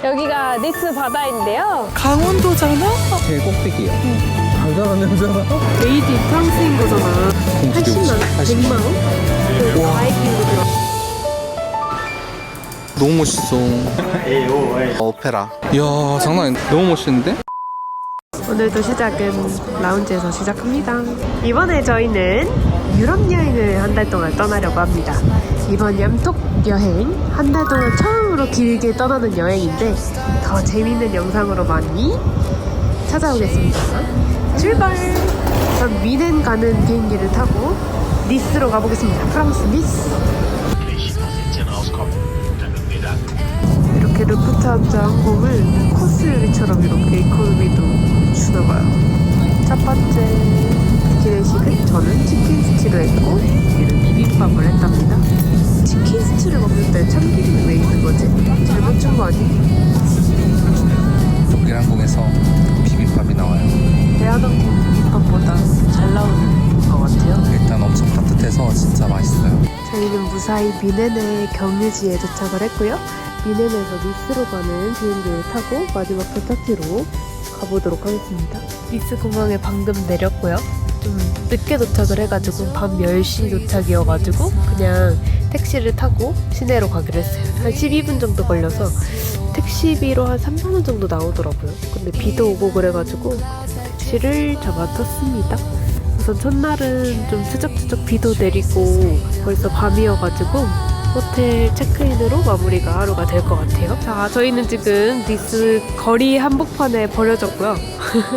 여기가 니스 바다인데요. 강원도잖아? 제일 꼭대기야. 달달한 냄새나? 메이드 인 프랑스인 거잖아. 80만 원? 100만 원? 그 바이킹도 들어. 너무 멋있어. 오페라. 이야, 장난 아닌데? 너무 멋있는데? 오늘도 시작은 라운지에서 시작합니다. 이번에 저희는 유럽 여행을 한 달 동안 떠나려고 합니다. 이번 얌톡 여행 한 달 동안 처음으로 길게 떠나는 여행인데 더 재밌는 영상으로 많이 찾아오겠습니다. 출발! 전 미넨 가는 비행기를 타고 니스로 가보겠습니다. 프랑스 니스. 이렇게 루프트한자 항공을 코스요리처럼 이렇게 이코노미도 주나봐요. 첫 번째 기내식은 저는 치킨 스튜를 했고 얘는 비빔밥을 했답니다. 치킨 스튜를 먹는데 참기름이 왜 있는 거지? 잘못 준 거 아니? 독일 항공에서 비빔밥이 나와요. 대한항공 비빔밥보다 잘 나오는 것 같아요. 일단 엄청 따뜻해서 진짜 맛있어요. 저희는 무사히 미넨의 경유지에 도착을 했고요. 미넨에서 니스로 가는 비행기를 타고 마지막 도착지로 가보도록 하겠습니다. 니스 공항에 방금 내렸고요. 좀 늦게 도착을 해가지고 밤 10시 도착이어가지고 그냥 택시를 타고 시내로 가기로 했어요. 한 12분 정도 걸려서 택시비로 한 3만원 정도 나오더라고요. 근데 비도 오고 그래가지고 택시를 잡아 탔습니다. 우선 첫날은 좀 추적추적 비도 내리고 벌써 밤이어가지고 호텔 체크인으로 마무리가 하루가 될 것 같아요. 자, 저희는 지금 니스 거리 한복판에 버려졌고요.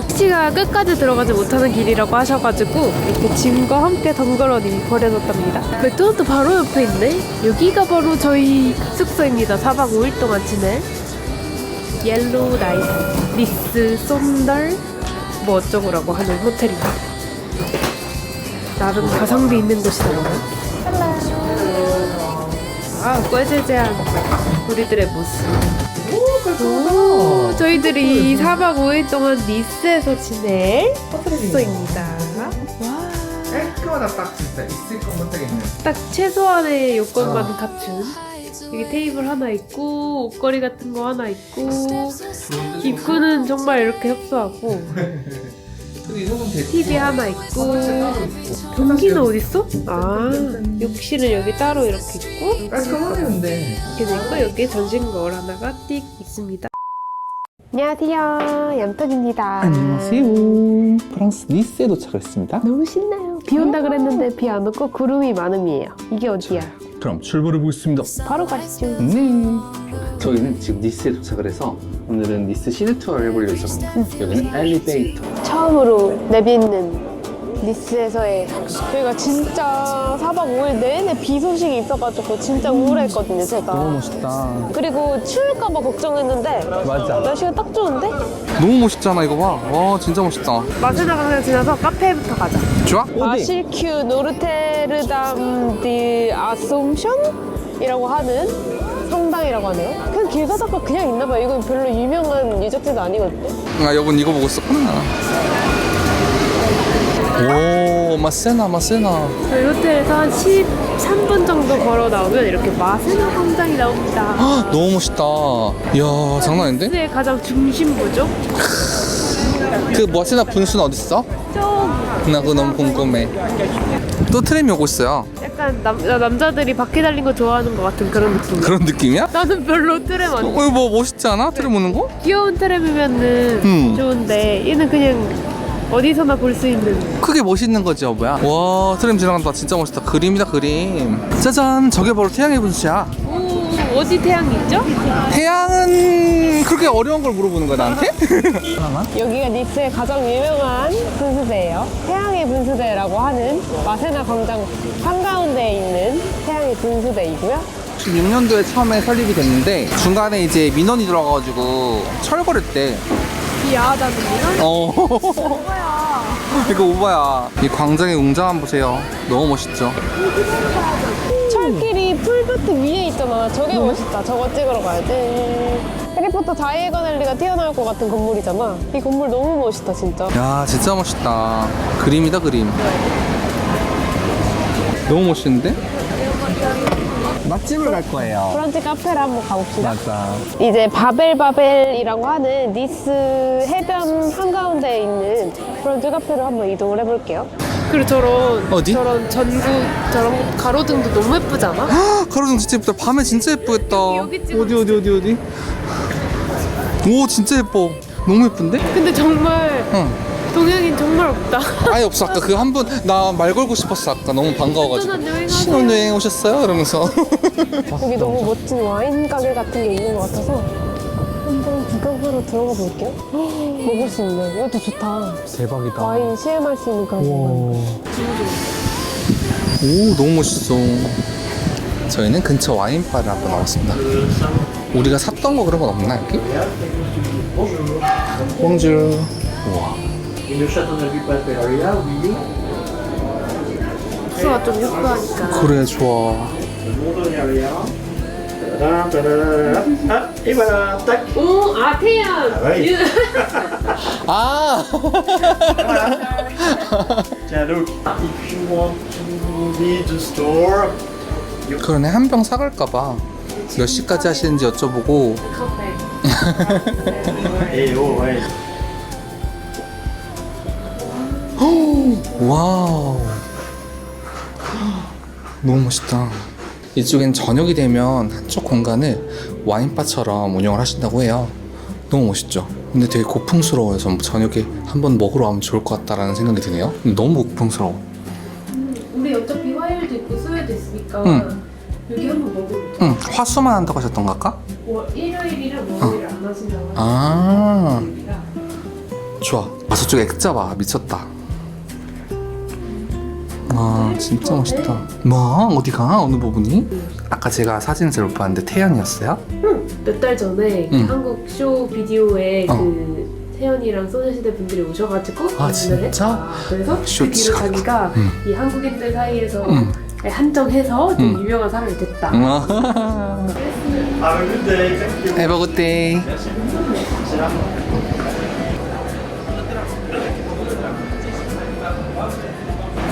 택시가 끝까지 들어가지 못하는 길이라고 하셔가지고 이렇게 짐과 함께 덩그러니 버려졌답니다. 맥도날드 바로 옆에 있네? 여기가 바로 저희 숙소입니다. 4박 5일 동안 지낼 옐로우 나이스 니스 솜덜 뭐 어쩌고라고 하는 호텔입니다. 나름 가성비 있는 곳이더라고요. 아, 꾀재재한 우리들의 모습. 오, 저희들이 4박 5일 동안 니스에서 지낼 숙소입니다. 와, 깔끔하다 딱 진짜 있을 것만 딱 있는. 딱 최소한의 요건만 갖춘. 여기 테이블 하나 있고 옷걸이 같은 거 하나 있고 입구는 정말 이렇게 협소하고 TV 하나 있고 변기는 어딨어? 아, 욕실은 여기 따로 이렇게 있고 깔끔하네 근데. 이렇게 있고 여기 전신 거울 하나가 띡 있습니다. 안녕하세요, 얌떡입니다. 안녕하세요. 프랑스 니스에 도착했습니다. 너무 신나요. 비 온다 그랬는데 비 안 오고 구름이 많음이에요. 이게 어디야? 그럼 출발해 보겠습니다. 바로 가시죠. 네. 저희는 지금 니스에 도착을 해서 오늘은 니스 시내 투어를 해보려고 했었거든요. 여기는 엘리베이터. 처음으로 내비있는 니스에서의 저희가 진짜 4박 5일 내내 비 소식이 있어가지고 진짜 우울했거든요, 제가. 너무 멋있다. 그리고 추울까봐 걱정했는데 맞아. 날씨가 딱 좋은데? 너무 멋있잖아 이거 봐. 와 진짜 멋있다. 마세나 강을 지나서 카페부터 가자. 좋아? 아실큐 노르테르담 디 아솜션이라고 하는 성당이라고 하네요. 그냥 길 가다가 그냥 있나봐요. 이건 별로 유명한 유적지도 아니거든요. 아 여분 이거 보고 있었구나. 오 마세나. 저희 호텔에서 한 13분 정도 걸어 나오면 이렇게 마세나 광장이 나옵니다. 헉, 너무 멋있다. 이야 장난 아닌데? 니스의 가장 중심부죠? 그 마세나 분수는 어딨어? 저기 나 그거 너무 궁금해. 또 트램이 오고 있어요. 약간 남자들이 바퀴 달린 거 좋아하는 것 같은 그런 느낌. 그런 느낌이야? 나는 별로 트램 안 이거 뭐 멋있지 않아? 트램 오는 거? 귀여운 트램이면은 좋은데 얘는 그냥 어디서나 볼 수 있는. 크게 멋있는 거지 뭐야? 와 트램 지나간다. 진짜 멋있다. 그림이다 그림. 짜잔 저게 바로 태양의 분수야. 오, 어디 태양이 있죠? 태양은 그렇게 어려운 걸 물어보는 거야 나한테? 여기가 니스의 가장 유명한 분수대예요. 태양의 분수대라고 하는 마세나 광장 한가운데에 있는 태양의 분수대이고요. 16년도에 처음에 설립이 됐는데 중간에 이제 민원이 들어가가지고 철거했대. 야하다는 이런? 오바야. 이거 오바야. 이 광장의 웅장함 보세요. 너무 멋있죠? 철길이 풀밭 위에 있잖아. 저게 멋있다. 저거 찍으러 가야지. 해리포터 다이애건 앨리가 튀어나올 것 같은 건물이잖아. 이 건물 너무 멋있다 진짜. 야 진짜 멋있다. 그림이다 그림. 너무 멋있는데? 맛집을 갈 거예요. 브런치 카페를 한번 가봅시다. 맞아. 이제 바벨바벨이라고 하는 니스 해변 한가운데에 있는 브런치 카페로 한번 이동을 해볼게요. 그리고 저런 어디? 저런 전구 저런 가로등도 너무 예쁘지 않아? 가로등 진짜 예쁘다. 밤에 진짜 예쁘겠다. 여기 찍어. 어디? 오, 진짜 예뻐. 너무 예쁜데? 근데 정말 응. 동양인 정말 없다. 아예 없어. 아까 그 한 분 나 말 걸고 싶었어. 아까 너무 반가워가지고. 신혼여행 신혼여행 오셨어요? 이러면서. 여기 너무 멋진 와인 가게 같은 게 있는 것 같아서 한번 구경하러 들어가 볼게요. 먹을 수 있네. 이것도 좋다. 대박이다. 와인 시음할 수 있는 그런 공간. 오, 너무 멋있어. 저희는 근처 와인바를 한번 나왔습니다. 우리가 샀던 거 그런 건 없나 여기? 봉주. 우와. 수가 좀 예쁘하니까. 그래, 좋아. Et voilà, tac. 오, 아 태양. Oui. 아. Tiens, look. If you want to leave the store, 그러네, 한 병 사갈까봐 몇 시까지 하시는지 여쭤보고. et oh, ouais. 와우, 너무 멋있다. 이쪽엔 저녁이 되면 한쪽 공간을 와인바처럼 운영을 하신다고 해요. 너무 멋있죠? 근데 되게 고풍스러워서 저녁에 한번 먹으러 가면 좋을 것 같다라는 생각이 드네요. 너무 고풍스러워. 우리 어차피 화요일도 있고 수요일도 있으니까 응. 여기 한번 먹어보자. 응, 화수만 한다고 하셨던 거 아까? 일요일이랑 월요일을 안 하신다고 아, 하시니까. 좋아. 아, 저쪽 액자 봐. 미쳤다. 와, 진짜 멋있다. 뭐? 어디가? 어느 부분이? 아까 제가 사진을 못 봤는데 태연이었어요? 몇 달 전에 응. 한국 쇼 비디오에 어. 그 태연이랑 소녀시대 분들이 오셔가지고 아, 방문을 진짜? 했다. 그래서 쇼 그 뒤로 찍어. 자기가 응. 이 한국인들 사이에서 응. 한정해서 좀 응. 유명한 사람이 됐다. Have a good day. Thank you. Have a good day.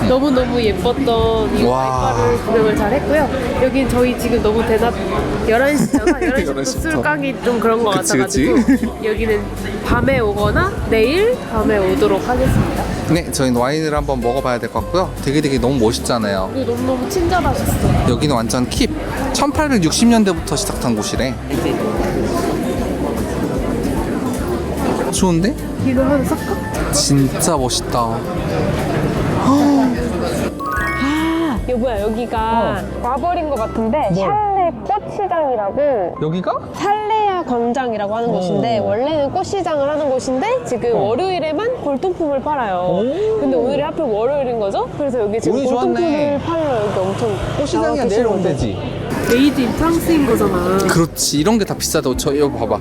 너무너무 예뻤던 이 와. 와인바를 구경을 잘 했고요. 여긴 저희 지금 너무 대낮 11시잖아. 11시부터 11시부터. 술 까기 좀 그런 것 그치, 같아가지고 여기는 밤에 오거나 내일 밤에 오도록 하겠습니다. 네, 저희는 와인을 한번 먹어봐야 될 것 같고요. 되게 너무 멋있잖아요. 그리고 너무너무 친절하셨어. 여기는 완전 킵. 1860년대부터 시작한 곳이래. 좋은데? 이거 하나 섞어? 진짜 멋있다. 여보야 여기가 와버린 것 같은데 샬레 꽃시장이라고 여기가? 살레아 광장이라고 하는 곳인데 원래는 꽃시장을 하는 곳인데 지금 월요일에만 골동품을 팔아요. 근데 오늘이 하필 월요일인 거죠? 그래서 여기 지금 운이 골동품을 좋았네. 팔러 여기 엄청 꽃시장이야, 나와 내일 오면 계시거든. 되지. 메이드 인 프랑스인 거잖아. 그렇지, 이런 게 다 비싸다고. 저 이거 봐봐.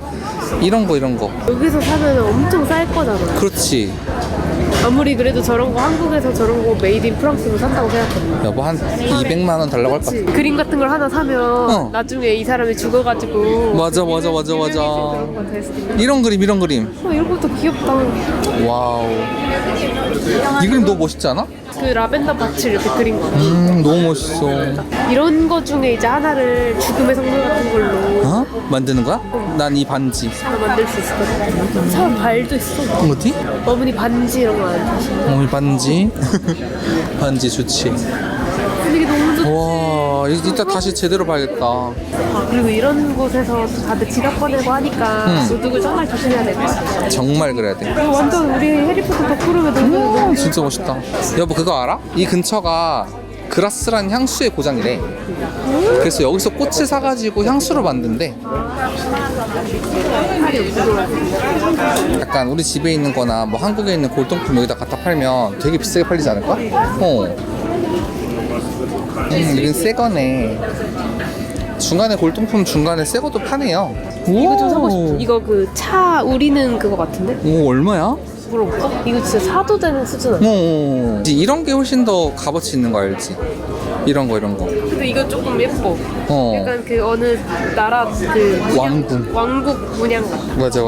이런 거. 여기서 사면 엄청 쌀 거잖아. 그렇지. 아무리 그래도 저런 거 한국에서 저런 거 메이드 인 프랑스로 산다고 생각해. 여보, 한 200만 원 달라고 할 것 그치? 같아. 그림 같은 걸 하나 사면 어. 나중에 이 사람이 죽어가지고 맞아. 그런 거될 수도 있는. 이런 그림. 이런 것도 귀엽다. 와우. 이 그림 너무 멋있지 않아? 그 라벤더 밭을 이렇게 그린 거. 너무 멋있어. 이런 거 중에 이제 하나를 죽음의 성물 같은 걸로 어? 만드는 거야? 난 이 반지. 하나 만들 수 있을 것 같아. 사람 발도 있어. 어디? 어머니 반지 이런 거 안 사시나? 이 반지. 반지 좋지. 분위기 너무 좋지. 와, 이따 다시 제대로 봐야겠다. 아, 그리고 이런 곳에서 또 다들 지갑 꺼내고 하니까 도둑을 정말 조심해야 될 것 같아. 정말 그래야 돼. 이거 완전 우리 해리포터 덕후룸에 너무 진짜 멋있다. 여보, 그거 알아? 이 근처가 그라스란 향수의 고장이래. 그래서 여기서 꽃을 사가지고 향수를 만든대. 약간 우리 집에 있는 거나 뭐 한국에 있는 골동품 여기다 갖다 팔면 되게 비싸게 팔리지 않을까? 이건 새 거네. 중간에 골동품 중간에 새 것도 파네요. 이거 좀 사고 싶어. 이거 그 차 우리는 그거 같은데? 오, 얼마야? 물어볼까? 이거 진짜 사도 되는 수준 아니야? 이런 게 훨씬 더 값어치 있는 거 알지? 이런 거 근데 이거 조금 예뻐. 어 약간 그 어느 나라 그 왕국 문양 같다. 맞아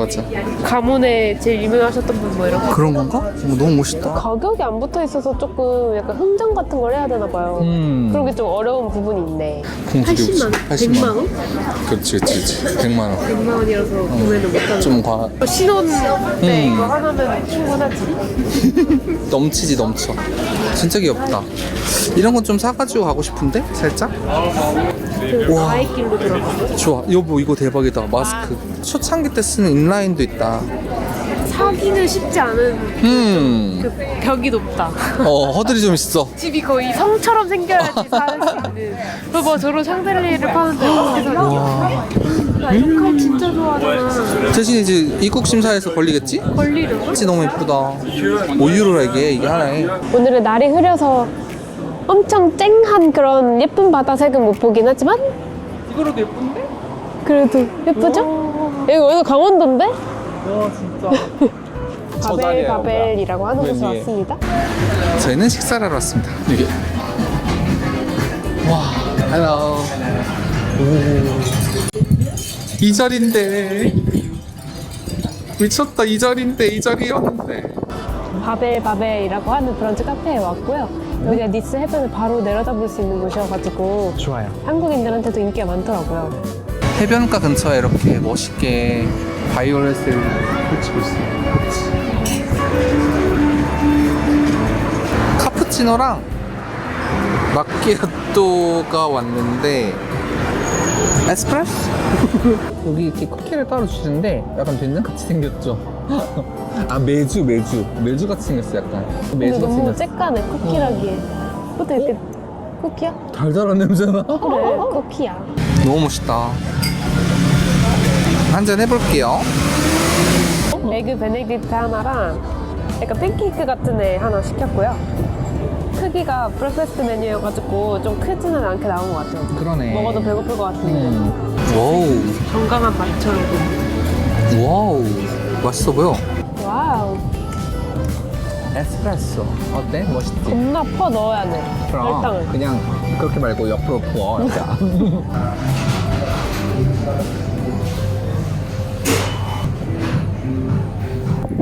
가문에 제일 유명하셨던 분 뭐 이런 거. 그런 건가? 너무 멋있다. 가격이 안 붙어 있어서 조금 약간 흥정 같은 걸 해야 되나 봐요. 그런 게 좀 어려운 부분이 있네. 공주리 80만 원? 100만 원? 그렇지 100만 원 100만 원이라서 구매는 못하는 좀 신혼 때 이거 하나면 충분하지. 넘쳐 진짜 귀엽다. 이런 건 좀 사가지고 가고 싶은데 살짝. 그 우와. 바이길로 들어가고. 좋아 여보 이거 대박이다. 마스크 초창기 때 쓰는 인라인도 있다. 사기는 쉽지 않은 그 벽이 높다. 허들이 좀 있어. 집이 거의 성처럼 생겨야지 살 수 있는. 봐봐 저런 샹들리에를 파는데 어떻게 사냐. 나 이런 칼 진짜 좋아하잖아. 대신 이제 입국 심사에서 걸리겠지? 걸리려나? 진짜 너무 예쁘다. 5유로라 이게 하나에. 오늘은 날이 흐려서 엄청 쨍한 그런 예쁜 바다색은 못 보긴 하지만 이거라도 예쁜데? 그래도 예쁘죠? 여기 어디서 강원도인데? 와 진짜. 바벨이라고 하는 곳에 웬일. 왔습니다. 저희는 식사를 하러 왔습니다. 여기. 와, hello. 이 자리인데. 미쳤다, 이 자리인데, 이 자리였는데. 바벨이라고 하는 브런치 카페에 왔고요. 여기가 니스 해변을 바로 내려다볼 수 있는 곳이어가지고 좋아요. 한국인들한테도 인기가 많더라고요. 해변가 근처에 이렇게 멋있게 바이올렛을 펼치고 있어요. 카푸치노랑 마키아토가 왔는데 에스프레소? 여기 이렇게 쿠키를 따로 주시는데 약간 된장같이 생겼죠? 아 메주같이 생겼어 약간. 근데 너무 쬐까네 쿠키라기에. 그것도 이렇게 쿠키야? 달달한 냄새나. 그래 쿠키야. 너무 멋있다. 한잔 해볼게요. 에그 베네딕트 하나랑 약간 팬케이크 같은 애 하나 시켰고요. 크기가 브렉퍼스트 메뉴여가지고 좀 크지는 않게 나온 것 같아요. 그러네. 먹어도 배고플 것 같은데. 와우. 건강한 밥처럼. 와우. 맛있어 보여. 와우. 에스프레소. 어때? 멋있지? 겁나 퍼 넣어야 돼. 설탕을. 그냥 그렇게 말고 옆으로 부어.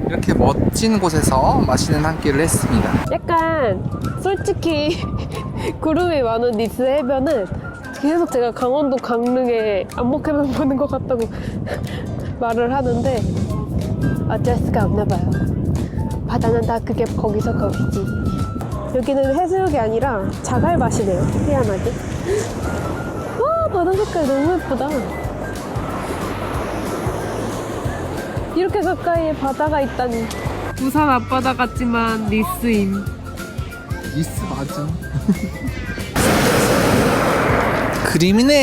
이렇게 멋진 곳에서 맛있는 한 끼를 했습니다. 약간 솔직히 구름이 많은 니스 해변은 계속 제가 강원도 강릉에 안목해만 보는 것 같다고 말을 하는데 어쩔 수가 없나 봐요. 바다는 다 그게 거기서 거기지. 여기는 해수욕이 아니라 자갈밭이네요. 희한하게. 와 바다 색깔 너무 예쁘다. 이렇게 가까이에 바다가 있다니. 부산 앞바다 같지만 니스임. 니스 맞음. 그림이야.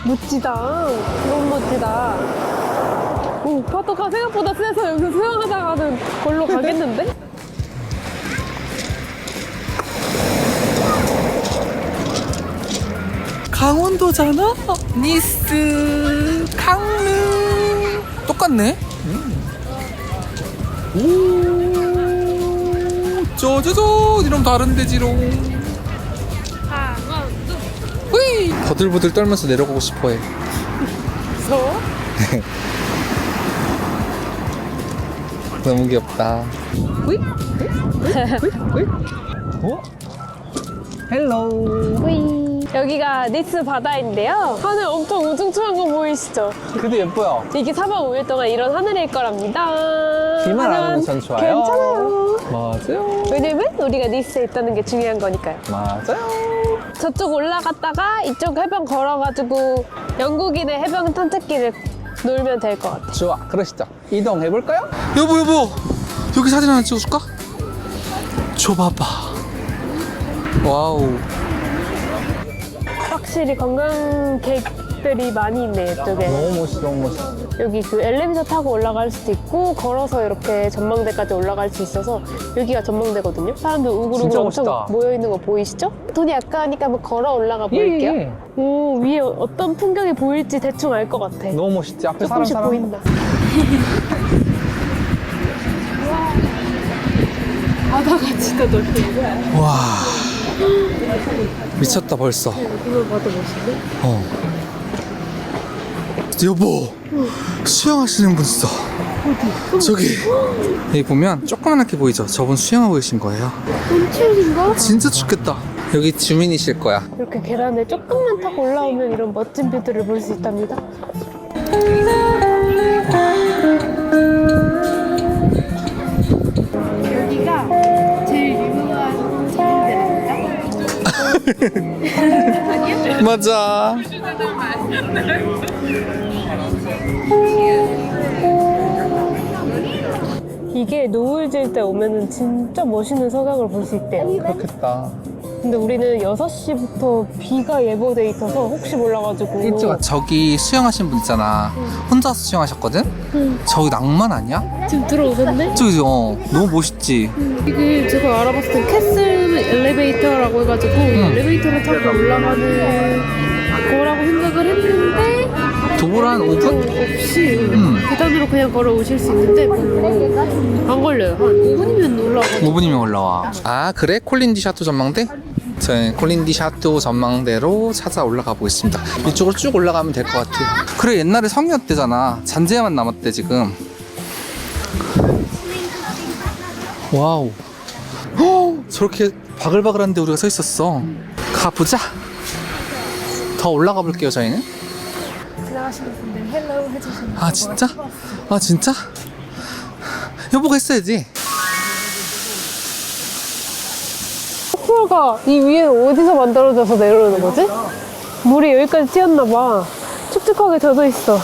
멋지다. 너무 멋지다. 오, 파도가 생각보다 세서 여기서 수영하다가는 걸로 가겠는데? 강원도잖아? 니스, 강릉. 똑같네? 오, 쪼쪼쪼. 이러면 다른 데지롱. 강원도. 후이! 버들버들 떨면서 내려가고 싶어해. 무서워? 너무 귀엽다. 후이! 후이! 어? 헬로. 후이. 여기가 니스 바다인데요. 하늘 엄청 우중충한 거 보이시죠? 그래도 예뻐요. 이게 4박 5일 동안 이런 하늘일 거랍니다. 비만 안 오면 하지만 전 좋아요. 괜찮아요. 맞아요. 왜냐면 우리가 니스에 있다는 게 중요한 거니까요. 맞아요. 저쪽 올라갔다가 이쪽 해변 걸어가지고 영국인의 해변 탐특기를 놀면 될 것 같아. 좋아, 그러시죠. 이동해볼까요? 여보. 여기 사진 하나 찍어줄까? 줘봐봐. 와우. 확실히 관광객들이 많이 있네, 이쪽에. 너무 멋있어. 여기 그 엘리베이터 타고 올라갈 수도 있고 걸어서 이렇게 전망대까지 올라갈 수 있어서 여기가 전망대거든요. 사람들 우글우글 진짜 엄청 멋있다. 모여있는 거 보이시죠? 돈이 아까우니까 한번 걸어 올라가 볼게요. 예. 오, 위에 어떤 풍경이 보일지 대충 알 것 같아. 너무 멋있지? 앞에 조금씩 사람. 보인다. 바다가 진짜 넓은 거야. 와 미쳤다 벌써. 이거 봐도 멋있네. 여보 수영하시는 분 있어. 어디? 저기 여기 보면 조그맣게 보이죠? 저분 수영하고 계신 거예요. 온천인가? 진짜 춥겠다. 여기 주민이실 거야. 이렇게 계단을 조금만 타고 올라오면 이런 멋진 뷰들을 볼 수 있답니다. 여기가 제일 유명한 천국들입니다. 맞아. 이게 노을 질 때 오면은 진짜 멋있는 석양을 볼 수 있대요. 그렇겠다. 근데 우리는 6시부터 비가 예보돼 있어서 혹시 몰라가지고 일찍 왔. 저기 수영하신 분 있잖아. 혼자서 수영하셨거든? 저기 낭만 아니야? 지금 들어오셨네? 저기 너무 멋있지? 이게 제가 알아봤을 때 캐슬 엘리베이터라고 해가지고 엘리베이터를 타고 올라가는 거라고 생각을 했는데 도보로 한 5분? 없이 계단으로 그냥 걸어오실 수 있는데 안 걸려요. 한 5분이면 올라가고 5분이면 올라와. 아 그래? 콜린디 샤토 전망대? 저희 콜린디 샤토 전망대로 찾아 올라가 보겠습니다. 이쪽으로 쭉 올라가면 될 것 같아요. 그래 옛날에 성이었대잖아. 잔재만 남았대 지금. 와우. 저렇게 바글바글한데 우리가 서 있었어. 가보자. 더 올라가 볼게요 저희는. 지나가시는 분들 헬로우 해주시는 아 진짜? 아 진짜? 여보가 했어야지. 폭포가 이 위에 어디서 만들어져서 내려오는 거지? 물이 여기까지 튀었나봐. 축축하게 젖어 있어.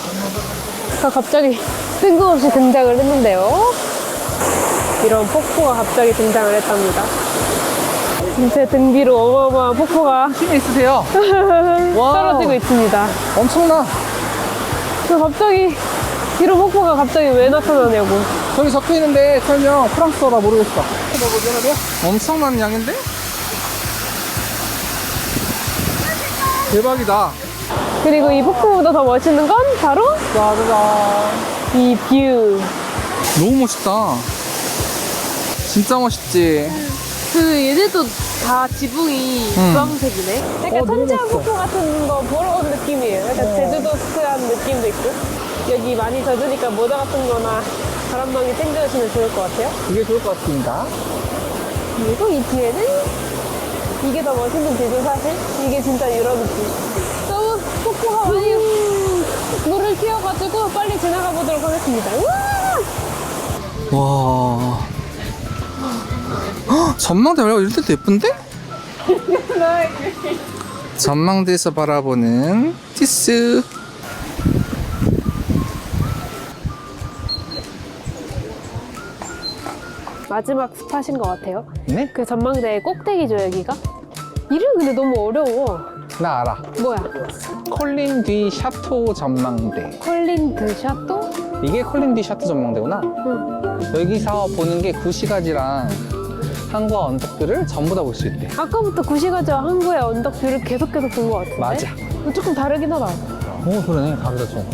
갑자기 뜬금없이 등장을 했는데요. 이런 폭포가 갑자기 등장을 했답니다. 제 등 뒤로 어마어마한 폭포가 힘이 있으세요? 떨어지고 있습니다. 엄청나. 갑자기 이런 폭포가 갑자기 왜 나타나냐고. 저기 적혀 있는데 설명 프랑스어라 모르겠어. 엄청난 양인데? 대박이다. 그리고 이 폭포보다 더 멋있는 건 바로 짜자잔. 이 뷰. 너무 멋있다. 진짜 멋있지? 얘네도 다 지붕이 주황색이네. 약간 천지연 폭포 같은 거 보러 온 느낌이에요. 약간 제주도 스크한 느낌도 있고. 여기 많이 젖으니까 모자 같은 거나 바람막이 챙겨주시면 좋을 것 같아요. 그게 좋을 것 같습니다. 그리고 이 뒤에는 이게 더 멋있는 뷰죠, 사실. 이게 진짜 유럽 느낌. 너무 폭포가 많이 물을 튀어가지고 빨리 지나가 보도록 하겠습니다. 우와! 와. 헉, 전망대 말고 이럴 때도 예쁜데? 전망대에서 바라보는 티스. 마지막 스팟인 것 같아요. 네? 그 전망대의 꼭대기죠, 여기가. 이름 근데 너무 어려워. 나 알아. 뭐야? 콜린 디 샤토 전망대. 컬린 드 샤또? 이게 콜린 디 샤토 전망대구나. 여기서 보는 게 구시가지랑 항구와 언덕들을 전부 다 볼 수 있대. 아까부터 구시가지와 항구의 언덕뷰를 계속 본 것 같은데? 맞아. 조금 다르긴 하다. 오 그러네. 다르다 좀.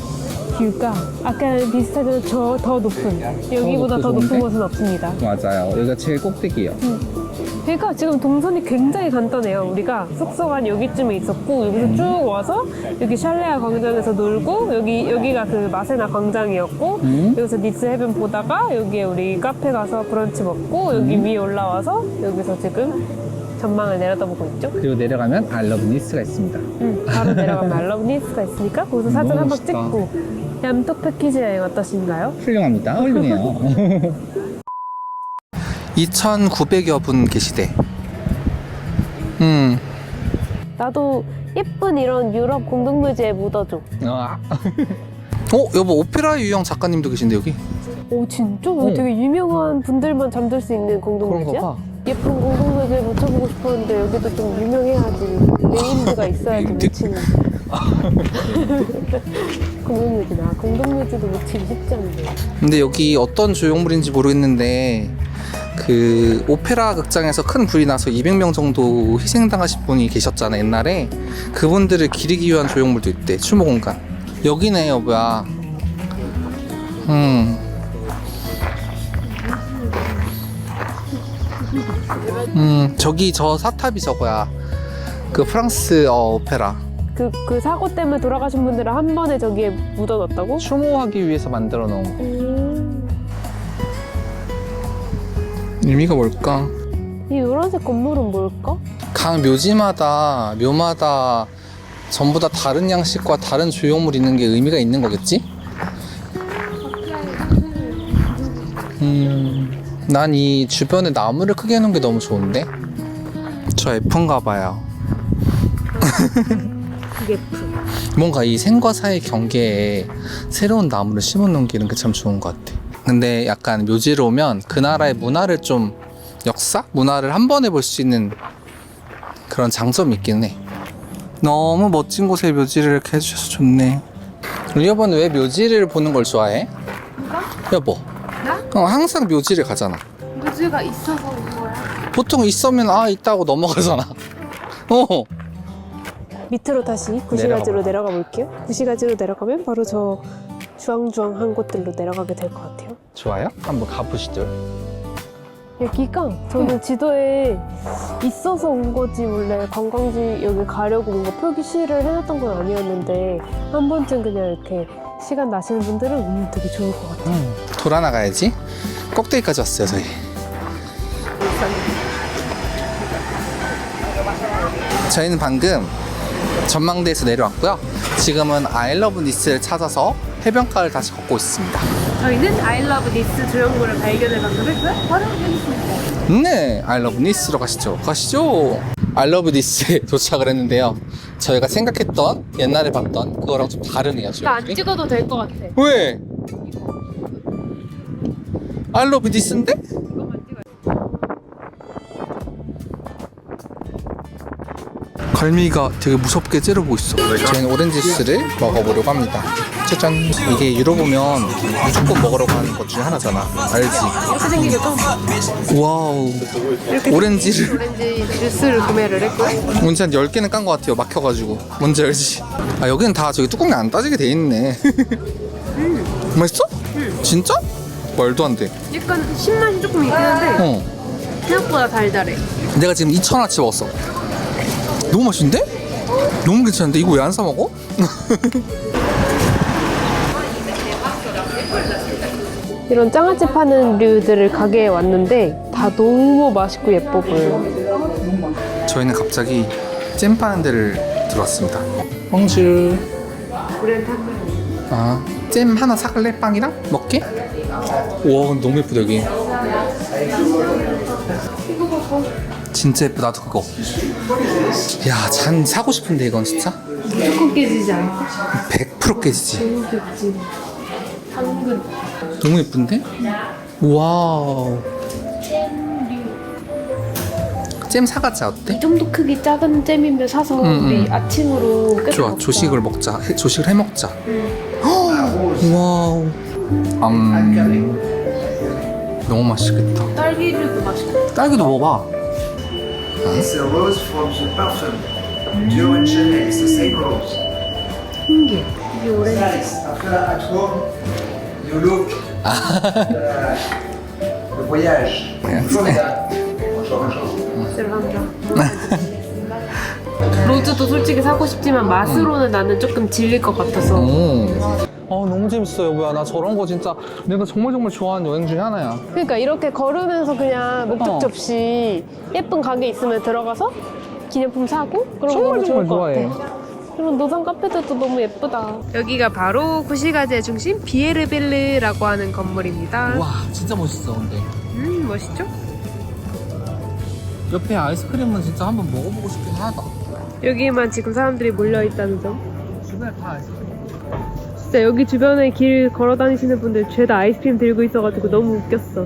뷰가 아까랑 비슷하지만 더 높은. 여기보다 더 높은 좋은데? 곳은 없습니다. 맞아요. 여기가 제일 꼭대기예요. 그러니까 지금 동선이 굉장히 간단해요. 우리가 숙소가 한 여기쯤에 있었고 여기서 쭉 와서 여기 샬레아 광장에서 놀고 여기가 그 마세나 광장이었고 여기서 니스 해변 보다가 여기에 우리 카페 가서 브런치 먹고 여기 위에 올라와서 여기서 지금 전망을 내려다보고 있죠. 그리고 내려가면 알러브 니스가 있습니다. 바로 내려가면 알러브 니스가 있으니까 거기서 사진 너무 한번 멋있다. 찍고. 얌톡 패키지 여행 어떠신가요? 훌륭합니다. 훌륭해요. 2,900여 분 계시대. 나도 예쁜 이런 유럽 공동묘지에 묻어줘. 여보 오페라 유형 작가님도 계신데 여기? 오 진짜? 여기 되게 유명한 분들만 잠들 수 있는 공동묘지야? 봐. 예쁜 공동묘지에 묻혀보고 싶었는데 여기도 좀 유명해야지. 네임드가 있어야지 묻히는. 공동묘지나 공동묘지도 묻히기 쉽지 않은데. 근데 여기 어떤 조형물인지 모르겠는데 그 오페라 극장에서 큰 불이 나서 200명 정도 희생당하신 분이 계셨잖아 옛날에. 그분들을 기리기 위한 조형물도 있대. 추모 공간. 여기네 여보야. 저기 저 사탑이 저거야. 그 프랑스 오페라. 그 사고 때문에 돌아가신 분들을 한 번에 저기에 묻어놨다고? 추모하기 위해서 만들어 놓은 거. 의미가 뭘까? 이 노란색 건물은 뭘까? 각 묘지마다 묘마다 전부 다 다른 양식과 다른 조형물이 있는 게 의미가 있는 거겠지? 난 이 주변에 나무를 크게 해놓은 게 너무 좋은데? 저 F인가 봐요. 그게 F. 뭔가 이 생과 사의 경계에 새로운 나무를 심어 놓는 게 참 좋은 것 같아. 근데 약간 묘지로 오면 그 나라의 문화를 좀 역사? 문화를 한 번에 볼 수 있는 그런 장점이 있긴 해. 너무 멋진 곳에 묘지를 이렇게 해주셔서 좋네. 우리 여보는 왜 묘지를 보는 걸 좋아해? 여보. 나? 항상 묘지를 가잖아. 묘지가 있어서 온 거야. 보통 있으면 있다고 넘어가잖아. 밑으로 다시 구시가지로 내려가 볼게요. 구시가지로 내려가면 바로 저 주황주황한 곳들로 내려가게 될 것 같아요. 좋아요? 한번 가보시죠. 여기가 저는 지도에 있어서 온 거지 원래 관광지 여기 가려고 뭔가 표시를 해놨던 건 아니었는데 한 번쯤 그냥 이렇게 시간 나시는 분들은 되게 좋을 것 같아요. 돌아 나가야지. 꼭대기까지 왔어요, 저희. 저희는 방금 전망대에서 내려왔고요. 지금은 I love 니스를 찾아서 해변가를 다시 걷고 있습니다. 저희는 I love 니스 조형물을 발견을 방금 했고요. 바로 여기 있습니다. 네, I love 니스로 가시죠. 가시죠. I love 니스에 도착을 했는데요. 저희가 생각했던 옛날에 봤던 그거랑 좀 다르네요. 나 안 찍어도 될 것 같아. 왜? I love 니스인데? 갈미가 되게 무섭게 째려보고 있어. 저희는 오렌지 주스를 먹어보려고 합니다. 짜잔. 이게 유럽 오면 무조건 먹으려고 하는 것 중에 하나잖아. 알지? 이렇게 생기겠죠? 와우. 오렌지를 오렌지 주스를 구매를 했고요. 뭔지 한 10개는 깐 것 같아요. 막혀가지고. 뭔지 알지? 여기는 다 저기 뚜껑이 안 따지게 돼 있네. 맛있어? 진짜? 말도 안 돼. 약간 신맛이 조금 있긴 한데 생각보다 달달해. 내가 지금 2,000원어치 먹었어. 너무 맛있는데? 너무 괜찮은데? 이거 왜 안 사 먹어? 이런 장아찌 파는 류들을 가게에 왔는데 다 너무 맛있고 예뻐 보여요. 저희는 갑자기 잼 파는 데를 들어왔습니다. 봉주. 잼 하나 사갈래? 빵이랑? 먹게? 우와, 너무 예쁘다 여기. 진짜 예쁘다. 나도 그거. 야, 잔 사고 싶은데 이건 진짜? 조금 깨지지 않아? 100% 깨지지. 너무 귀엽지? 당근. 너무 예쁜데? 와우. 잼 사가자. 어때? 이 정도 크기 작은 잼이면 사서 우리 아침으로 끝 좋아. 먹자. 조식을 먹자. 조식을 해 먹자. 와우. 너무 맛있겠다. 딸기류도 맛있고. 딸기도 먹어봐. It's a rose from the parfum. Dior and Chanel, it's the same rose. 신기해. 이게 오렌지. After at home, you look le voyage. Bonjour mesdames. Bonjour, bonjour. 감사합니다. 로즈도 솔직히 사고 싶지만 맛으로는 나는 조금 질릴 것 같아서. 너무 재밌어 여보야. 나 저런 거 진짜 내가 정말 좋아하는 여행 중에 하나야. 그러니까 이렇게 걸으면서 그냥 목적지 없이 예쁜 가게 있으면 들어가서 기념품 사고 그런 거 너무 좋을 것 같아. 이런 노상 카페들도 너무 예쁘다. 여기가 바로 구시가지의 중심 비에르빌르라고 하는 건물입니다. 와, 진짜 멋있어 근데. 멋있죠? 옆에 아이스크림은 진짜 한번 먹어보고 싶긴 하다. 여기에만 지금 사람들이 몰려있다는 점. 주변에 다 아이스크림. 진짜 여기 주변에 길 걸어 다니시는 분들 죄다 아이스크림 들고 있어가지고 너무 웃겼어.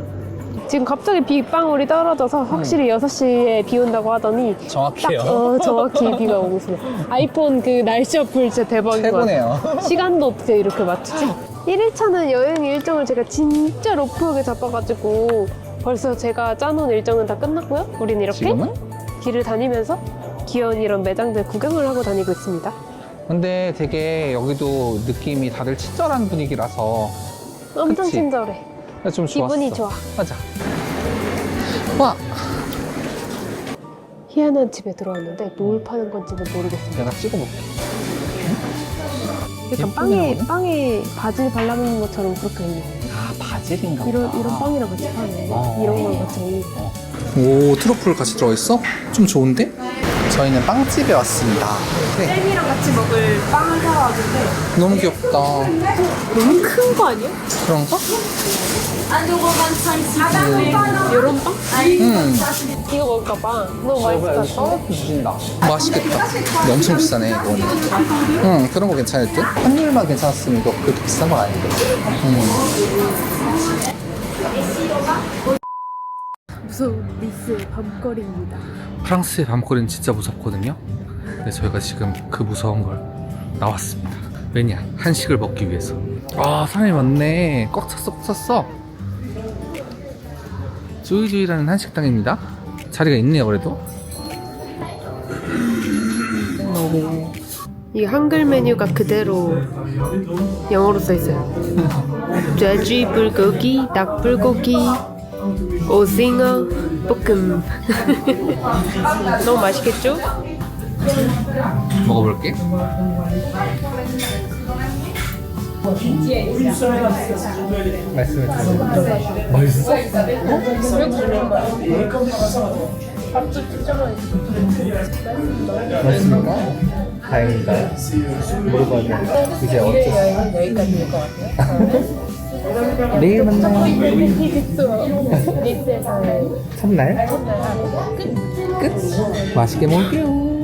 지금 갑자기 빗방울이 떨어져서 확실히 6시에 비 온다고 하더니 정확해요. 정확히 비가 오고 있어요. 아이폰 그 날씨 어플 진짜 대박인 것 같아요. 최고네요. 시간도 어떻게 이렇게 맞추지? 1일차는 여행 일정을 제가 진짜 러프하게 잡아가지고 벌써 제가 짜놓은 일정은 다 끝났고요. 우린 이렇게 지금은? 길을 다니면서 귀여운 이런 매장들 구경을 하고 다니고 있습니다. 근데 되게 여기도 느낌이 다들 친절한 분위기라서 엄청 그치? 친절해. 좀 좋았어. 기분이 좋아. 맞아. 와, 희한한 집에 들어왔는데 뭘 파는 건지는 모르겠어요. 내가 찍어볼게. 약간 빵에 바질 발라놓은 것처럼 그렇게 있는 아, 바질인가 이런 빵이랑 같이 파네. 이런 걸 같이. 오, 트러플 같이 들어있어? 좀 좋은데? 저희는 빵집에 왔습니다. 네. 쌤이랑 같이 먹을 빵을 사러 왔는데 너무 귀엽다. 너무 큰 거 아니야? 그런가? 이런 빵? 이거 먹을까 봐. 너무 맛있을 것 같아. 주신다. 맛있겠다. 근데 엄청 비싸네, 이거는. 그런 거 괜찮을 듯? 환율만 괜찮았으면 이거 그렇게 비싼 건 아닌데. 무서운 니스의 밤거리입니다. 프랑스의 밤거리는 진짜 무섭거든요. 근데 저희가 지금 그 무서운 걸 나왔습니다. 왜냐? 한식을 먹기 위해서. 아, 사람이 많네. 꽉 찼어, 꽉 찼어. 조이조이라는 한식당입니다. 자리가 있네요, 그래도. 이게 한글 메뉴가 그대로 영어로 써 있어요. 돼지 불고기, 닭 불고기, 오징어 볶음. 너무 맛있겠죠? 먹어볼게. 말씀해 주세요. 맛있어? 밥도 진짜 맛있어. 맛있습니까? 다행이다. 물어봐야 이제 어쩌 여기까지일 것 같아요. 내일 만나요. 니스에서 첫날? 끝? 맛있게 먹을게요.